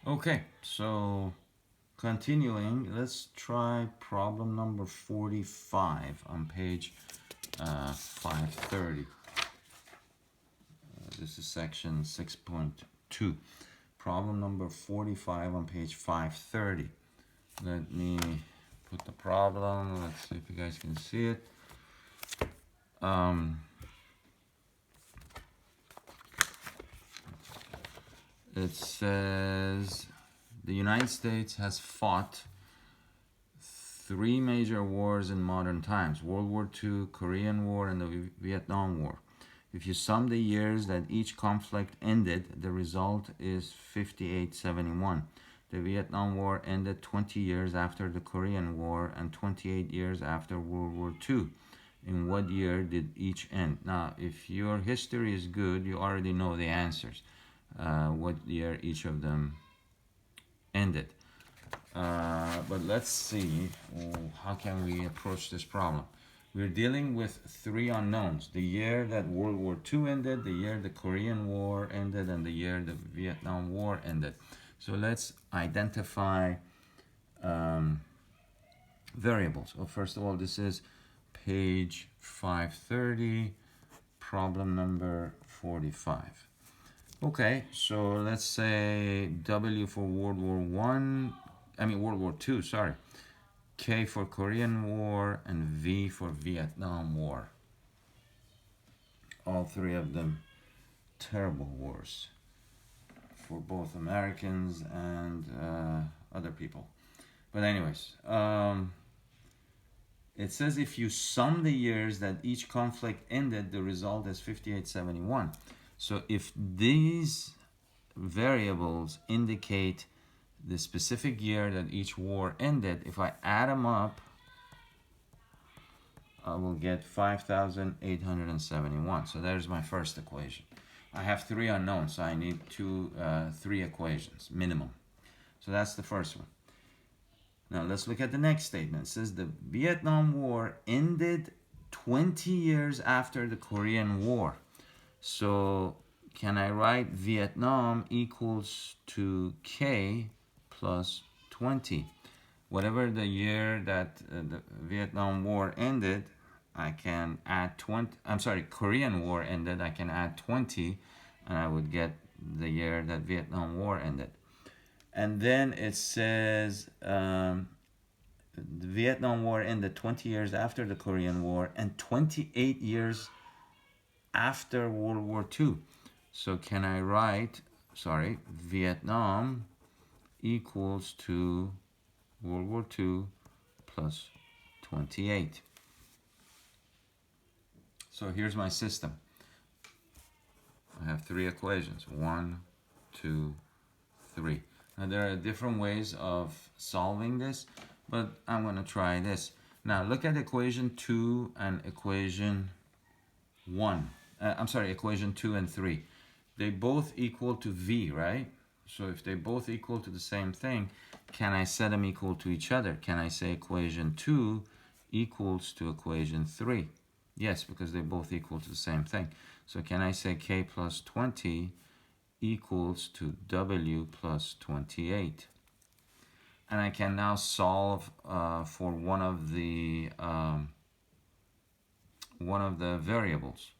Okay, so continuing, let's try problem number 45 on page 530. This is section 6.2. Problem number 45 on page 530. Let me put the problem. Let's see if you guys can see it. Um, it says the United States has fought three major wars in modern times: World War II, Korean War, and the Vietnam War. If you sum the years that each conflict ended, the result is 5871. The Vietnam War ended 20 years after the Korean War and 28 years after World War II. In what year did each end? Now, if your history is good, you already know the answers. What year each of them ended. But let's see, how can we approach this problem? We're dealing with three unknowns: the year that World War II ended, the year the Korean War ended, and the year the Vietnam War ended. So let's identify variables. Well, first of all, this is page 530, problem number 45. Okay, so let's say W for World War II, sorry. K for Korean War, and V for Vietnam War. All three of them terrible wars for both Americans and other people. But anyways, it says if you sum the years that each conflict ended, the result is 5871. So if these variables indicate the specific year that each war ended, if I add them up, I will get 5,871. So there's my first equation. I have three unknowns, so I need three equations minimum. So that's the first one. Now let's look at the next statement. It says the Vietnam War ended 20 years after the Korean War. So can I write Vietnam equals to K plus 20? Whatever the year that the Vietnam War ended, I can add 20. I'm sorry, Korean War ended, I can add 20, and I would get the year that Vietnam War ended. And then it says the Vietnam War ended 20 years after the Korean War and 28 years after World War II. So can I write, Vietnam equals to World War II plus 28. So here's my system. I have three equations: 1, 2, 3. Now there are different ways of solving this, but I'm going to try this. Now look at equation 2 and equation 1. Equation 2 and 3. They both equal to V, right? So if they both equal to the same thing, can I set them equal to each other? Can I say equation 2 equals to equation 3? Yes, because they both equal to the same thing. So can I say K plus 20 equals to W plus 28? And I can now solve for one of the variables.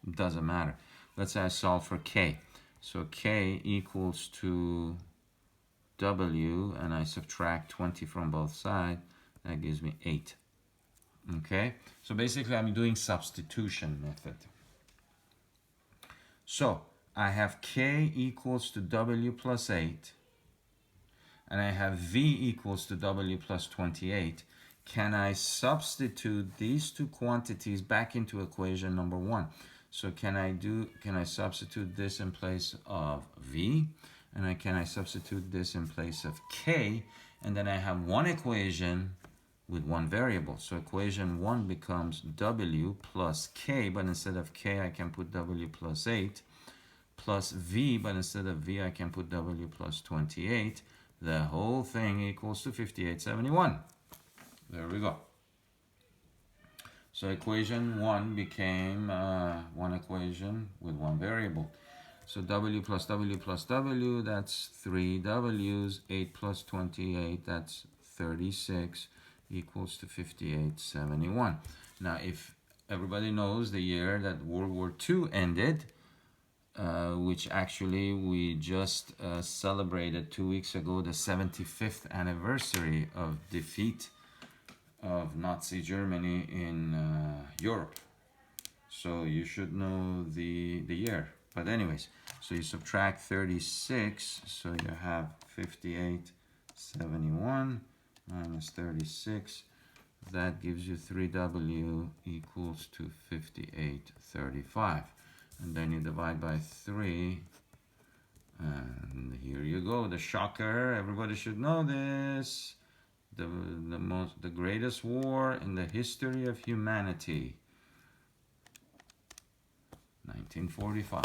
Doesn't matter. Let's say I solve for K. So K equals to W, and I subtract 20 from both sides. That gives me 8. Okay, so basically I'm doing substitution method. So I have K equals to W plus 8, and I have V equals to W plus 28. Can I substitute these two quantities back into equation number 1? So can I substitute this in place of V, and can I substitute this in place of K, and then I have one equation with one variable. So equation 1 becomes W plus K, but instead of K I can put W plus 8, plus V, but instead of V I can put W plus 28. The whole thing equals to 5871. There we go. So equation 1 became one equation with one variable. So W plus W plus W, that's 3 W's. 8 plus 28, that's 36, equals to 5871. Now, if everybody knows the year that World War II ended, which actually we just celebrated 2 weeks ago, the 75th anniversary of defeat of Nazi Germany in Europe. So you should know the year. But anyways, so you subtract 36, so you have 5871 minus 36. That gives you 3W equals to 5835. And then you divide by 3. And here you go, the shocker. Everybody should know this. The greatest war in the history of humanity. 1945.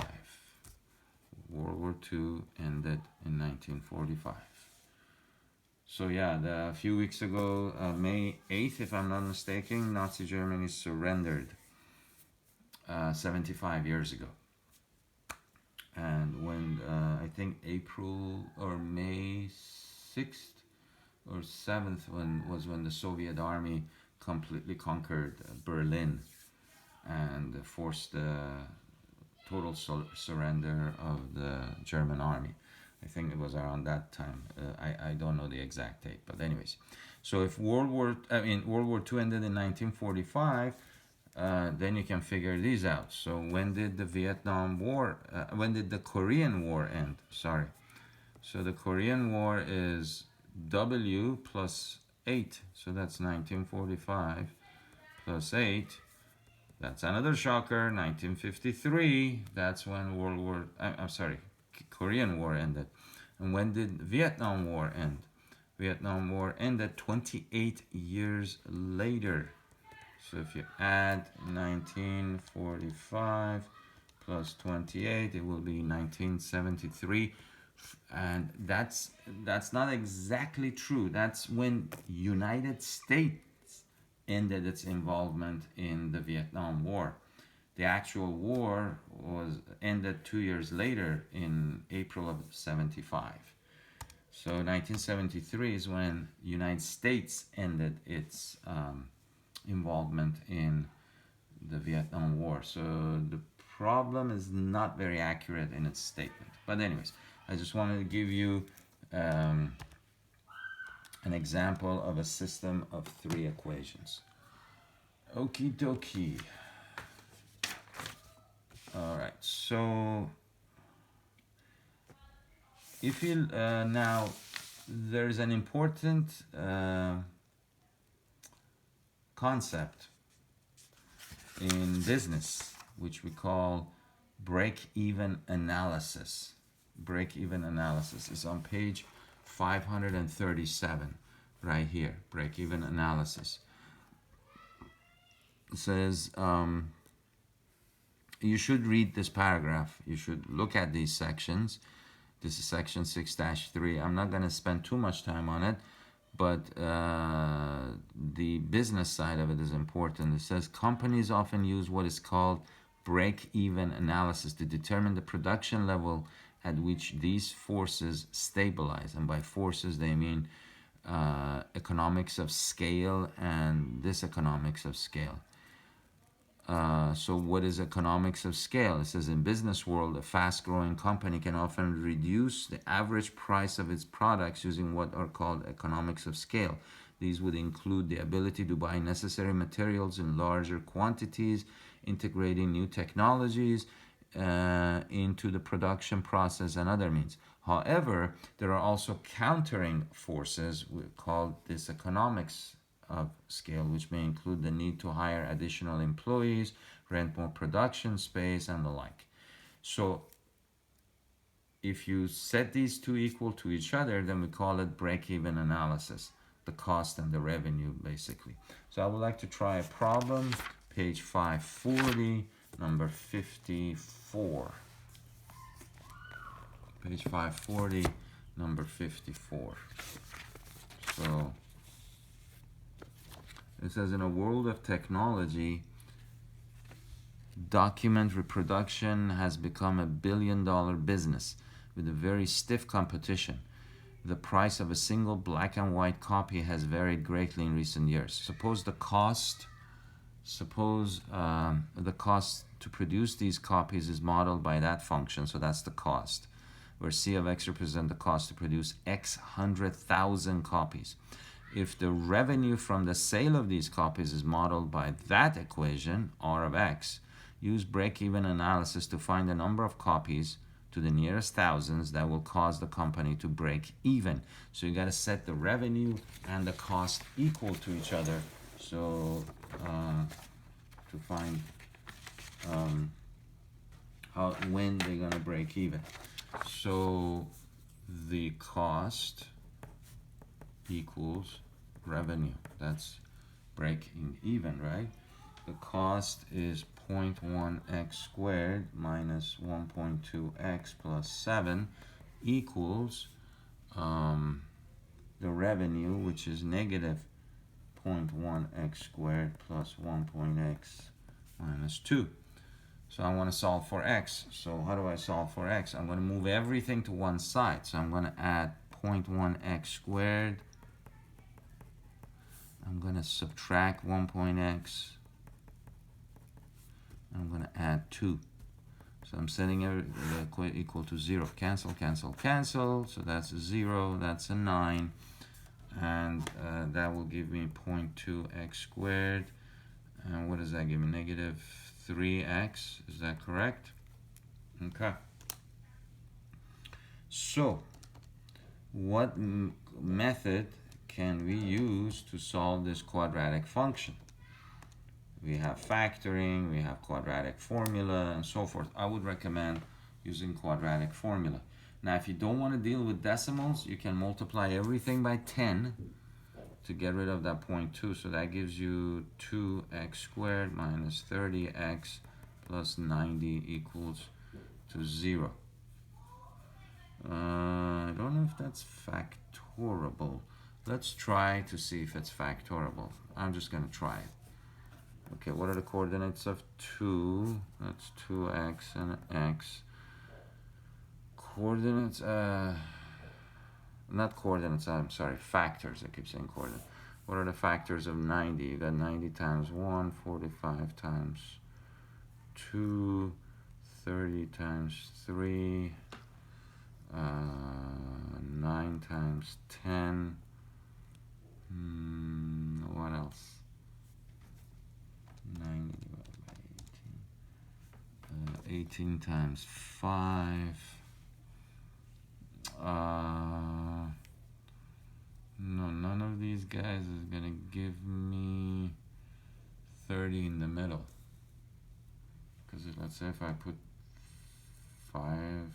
World War II ended in 1945. So yeah, a few weeks ago, May 8th, if I'm not mistaken, Nazi Germany surrendered 75 years ago. And when I think April or May 6th or 7th when the Soviet army completely conquered Berlin and forced the total surrender of the German army. I think it was around that time. I don't know the exact date, but anyways. So if World War II ended in 1945, then you can figure these out. So when did the when did the Korean War end? Sorry. So the Korean War is W plus 8. So that's 1945 plus 8. That's another shocker, 1953. That's when Korean War ended. And when did Vietnam War end? Vietnam War ended 28 years later. So if you add 1945 plus 28, it will be 1973. And that's not exactly true. That's when United States ended its involvement in the Vietnam War. The actual war ended 2 years later in April of 75. So 1973 is when United States ended its involvement in the Vietnam War. So the problem is not very accurate in its statement. But anyways, I just wanted to give you an example of a system of 3 equations. Okie dokie. All right, so if you now there's an important concept in business which we call break-even analysis. Break-even analysis is on page 537 right here. Break-even analysis. It says you should read this paragraph. You should look at these sections. This is section 6-3. I'm not going to spend too much time on it, but the business side of it is important. It says companies often use what is called break-even analysis to determine the production level at which these forces stabilize. And by forces, they mean economics of scale and diseconomics of scale. So what is economics of scale? It says in business world, a fast-growing company can often reduce the average price of its products using what are called economics of scale. These would include the ability to buy necessary materials in larger quantities, integrating new technologies into the production process and other means. However, there are also countering forces called diseconomics of scale, which may include the need to hire additional employees, rent more production space, and the like. So if you set these two equal to each other, then we call it break-even analysis, the cost and the revenue, basically. So I would like to try a problem, page 540, number 54. Page 540, number 54. So it says, in a world of technology, Document reproduction has become a billion-dollar business with a very stiff competition. The price of a single black and white copy has varied greatly in recent years. Suppose the cost to produce these copies is modeled by that function, so that's the cost, where C of x represents the cost to produce x 100,000 copies. If the revenue from the sale of these copies is modeled by that equation, R of x, use break-even analysis to find the number of copies to the nearest thousands that will cause the company to break even. So you got to set the revenue and the cost equal to each other. So to find when they're going to break even. So the cost equals revenue. That's breaking even, right? The cost is 0.1x squared minus 1.2x plus 7 equals the revenue, which is negative 0.1x squared plus 1.x minus 2. So I want to solve for x. So how do I solve for x? I'm going to move everything to one side. So I'm going to add 0.1x squared. I'm going to subtract 1.x. I'm going to add 2. So I'm setting the equal to 0. Cancel, cancel, cancel. So that's a 0. That's a 9. And that will give me 0.2x squared. And what does that give me? Negative 3x. Is that correct? Okay. So what method can we use to solve this quadratic function? We have factoring, we have quadratic formula, and so forth. I would recommend using quadratic formula. Now, if you don't want to deal with decimals, you can multiply everything by 10 to get rid of that 0.2. So that gives you 2x squared minus 30x plus 90 equals to 0. I don't know if that's factorable. Let's try to see if it's factorable. I'm just going to try it. Okay, what are the coordinates of 2? That's 2x and x. Coordinates, not coordinates, I'm sorry, factors. I keep saying coordinates. What are the factors of 90? You got 90 times 1, 45 times 2, 30 times 3, 9 times 10. What else? 90 divided by 18 times 5. No, none of these guys is gonna give me 30 in the middle. Because let's say if I put 5,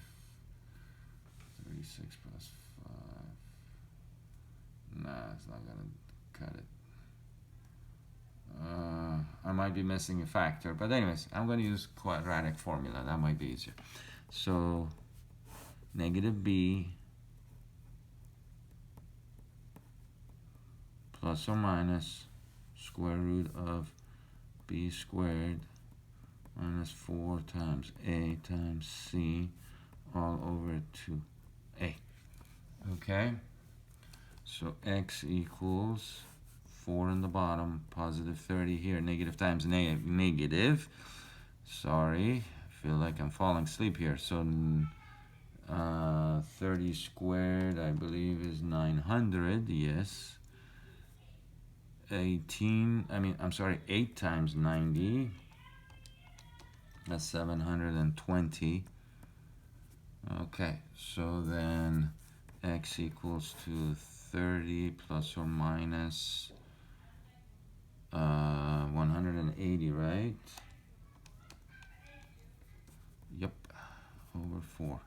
36 plus 5. Nah, it's not gonna cut it. I might be missing a factor, but anyways, I'm going to use quadratic formula. That might be easier. So negative b plus or minus square root of b squared minus 4 times a times c all over 2a. Okay, so x equals 4 in the bottom, positive 30 here, negative times negative. Sorry, I feel like I'm falling asleep here. So 30 squared, I believe, is 900, yes. 8 times 90, that's 720. Okay, so then x equals to 30 plus or minus 180, right? Yep, over 4.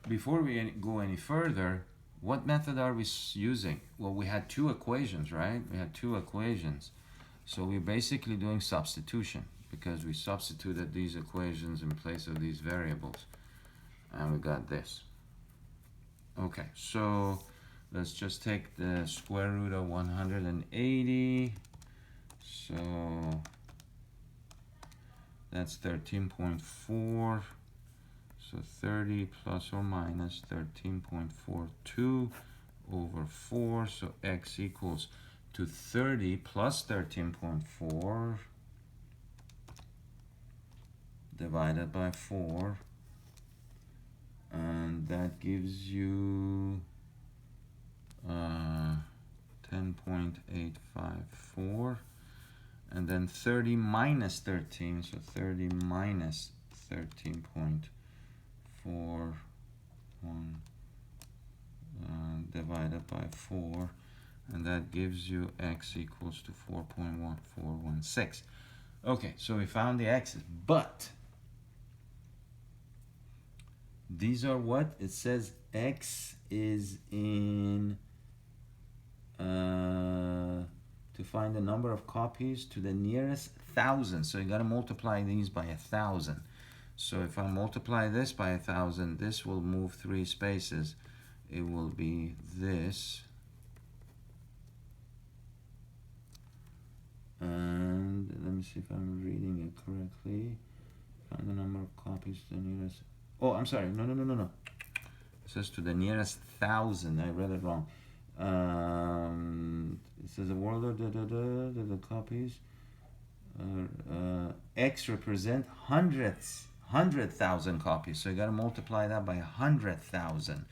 Before we go any further, what method are we using? Well, we had 2 equations, right? We had 2 equations. So we're basically doing substitution because we substituted these equations in place of these variables. And we got this. Okay, so let's just take the square root of 180. So That's 13.4. So 30 plus or minus 13.42 over 4. So x equals to 30 plus 13.4 divided by 4. And that gives you 10.854. And then 30 minus 13. So 30 minus 13.41 divided by 4, and that gives you x equals to 4.1416. Okay, so we found the x's, but these are what? It says x is in, to find the number of copies to the nearest 1,000. So you got to multiply these by 1,000. So if I multiply this by 1,000, this will move 3 spaces. It will be this. And let me see if I'm reading it correctly. Find the number of copies to the nearest. Oh, I'm sorry. No. It says to the nearest 1,000. I read it wrong. It says the world of the copies. X represent 100,000 copies. So you got to multiply that by 100,000.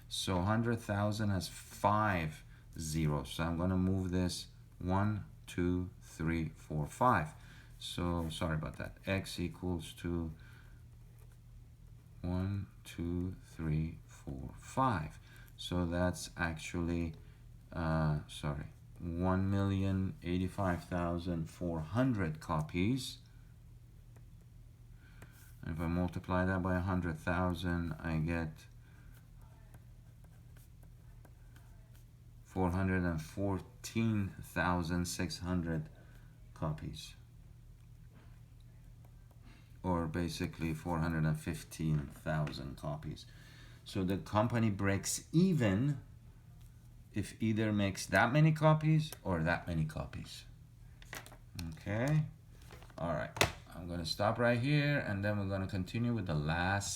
So 100,000 has 5 zeros. So I'm going to move this 1, 2, 3, 4, 5. So sorry about that. X equals to 1, 2, 3, 4, 5. So that's actually 1,085,400 copies. And if I multiply that by 100,000, I get 414,600 copies, or basically 415,000 copies. So the company breaks even if either makes that many copies or that many copies. Okay, all right, I'm going to stop right here, and then we're going to continue with the last